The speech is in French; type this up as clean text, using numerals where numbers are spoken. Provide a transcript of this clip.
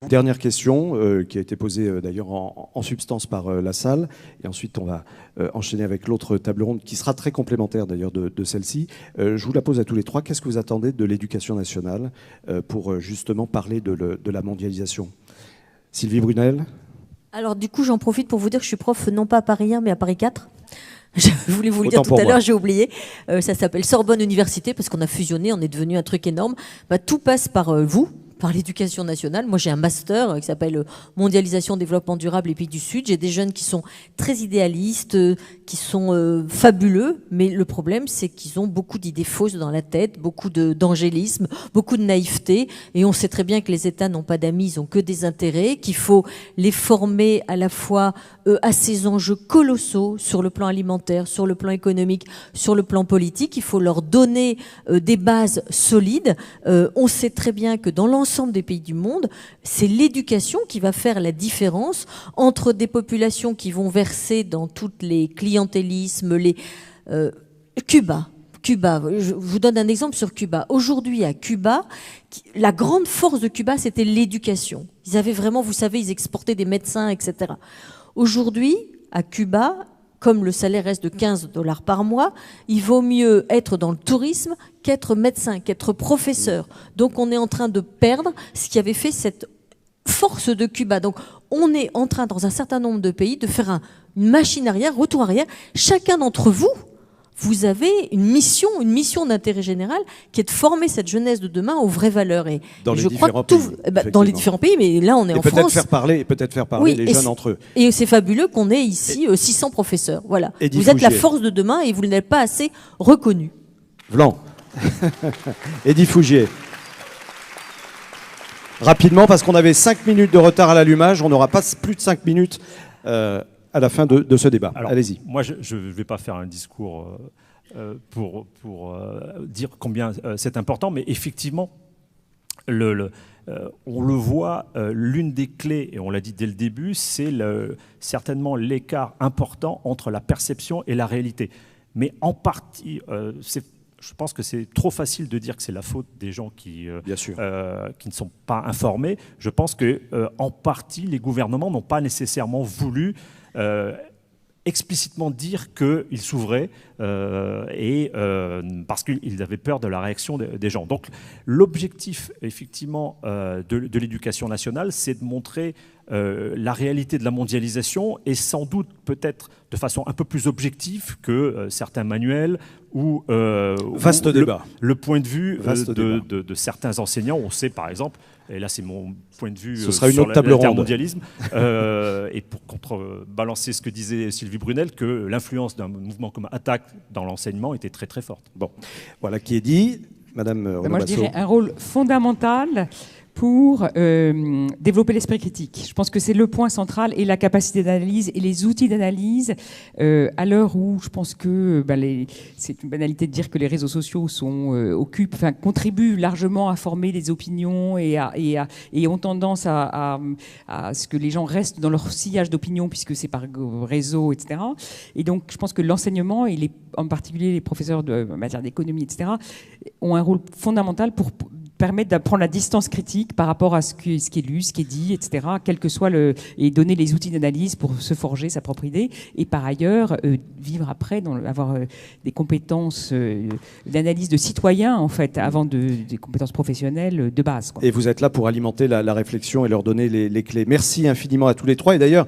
Dernière question qui a été posée d'ailleurs en substance par la salle. Et ensuite, on va enchaîner avec l'autre table ronde qui sera très complémentaire d'ailleurs de celle-ci. Je vous la pose à tous les trois. Qu'est-ce que vous attendez de l'éducation nationale pour justement parler de la mondialisation? Sylvie Brunel? Alors du coup, j'en profite pour vous dire que je suis prof non pas à Paris 1, mais à Paris 4. Je voulais vous le dire tout à l'heure, j'ai oublié. Ça s'appelle Sorbonne Université parce qu'on a fusionné, on est devenu un truc énorme. Tout passe par vous, par l'éducation nationale. Moi, j'ai un master qui s'appelle Mondialisation, Développement durable et Pays du Sud. J'ai des jeunes qui sont très idéalistes, qui sont fabuleux, mais le problème, c'est qu'ils ont beaucoup d'idées fausses dans la tête, beaucoup d'angélisme, beaucoup de naïveté, et on sait très bien que les États n'ont pas d'amis, ils n'ont que des intérêts, qu'il faut les former à la fois à ces enjeux colossaux sur le plan alimentaire, sur le plan économique, sur le plan politique. Il faut leur donner des bases solides. On sait très bien que dans l'ensemble des pays du monde, c'est l'éducation qui va faire la différence entre des populations qui vont verser dans toutes les clientélismes, Cuba, je vous donne un exemple sur Cuba. Aujourd'hui, à Cuba, la grande force de Cuba, c'était l'éducation. Ils avaient vraiment, vous savez, ils exportaient des médecins, etc. Aujourd'hui, à Cuba, comme le salaire reste de $15 par mois, il vaut mieux être dans le tourisme qu'être médecin, qu'être professeur. Donc on est en train de perdre ce qui avait fait cette force de Cuba. Donc on est en train, dans un certain nombre de pays, de faire une machine arrière, retour arrière. Chacun d'entre vous, vous avez une mission d'intérêt général qui est de former cette jeunesse de demain aux vraies valeurs. Et dans je les crois différents que pays, dans les différents pays, mais là on est en France. Peut-être faire parler les jeunes entre eux. Et c'est fabuleux qu'on ait ici 600 professeurs. Voilà. Eddy Vous êtes la Fougier. force de demain et vous n'êtes pas assez reconnus. Blanc. Eddy Fougier. Rapidement, parce qu'on avait 5 minutes de retard à l'allumage, on n'aura pas plus de 5 minutes à la fin de ce débat. Allez-y. Moi, je ne vais pas faire un discours pour dire combien c'est important, mais effectivement, on le voit, l'une des clés, et on l'a dit dès le début, c'est certainement l'écart important entre la perception et la réalité. Mais en partie, je pense que c'est trop facile de dire que c'est la faute des gens qui ne sont pas informés. Je pense qu'en partie, les gouvernements n'ont pas nécessairement voulu explicitement dire qu'ils s'ouvraient parce qu'ils avaient peur de la réaction des gens. Donc l'objectif, effectivement, de l'éducation nationale, c'est de montrer la réalité de la mondialisation et sans doute peut-être de façon un peu plus objective que certains manuels ou le point de vue de certains enseignants. On sait par exemple, et là c'est mon point de vue sur l'intermondialisme, et pour contrebalancer ce que disait Sylvie Brunel, que l'influence d'un mouvement comme Attac dans l'enseignement était très très forte. Bon, voilà qui est dit. Madame Moi je dirais un rôle fondamental pour développer l'esprit critique. Je pense que c'est le point central et la capacité d'analyse et les outils d'analyse à l'heure où je pense que c'est une banalité de dire que les réseaux sociaux contribuent largement à former les opinions et ont tendance à ce que les gens restent dans leur sillage d'opinion puisque c'est par réseau, etc. Et donc je pense que l'enseignement, et en particulier les professeurs en matière d'économie, etc., ont un rôle fondamental pour permettre d'apprendre la distance critique par rapport à ce qui est lu, ce qui est dit, etc., quel que soit et donner les outils d'analyse pour se forger sa propre idée, et par ailleurs vivre après, avoir des compétences d'analyse de citoyen, en fait, avant des compétences professionnelles de base, quoi. Et vous êtes là pour alimenter la réflexion et leur donner les clés. Merci infiniment à tous les trois. Et d'ailleurs,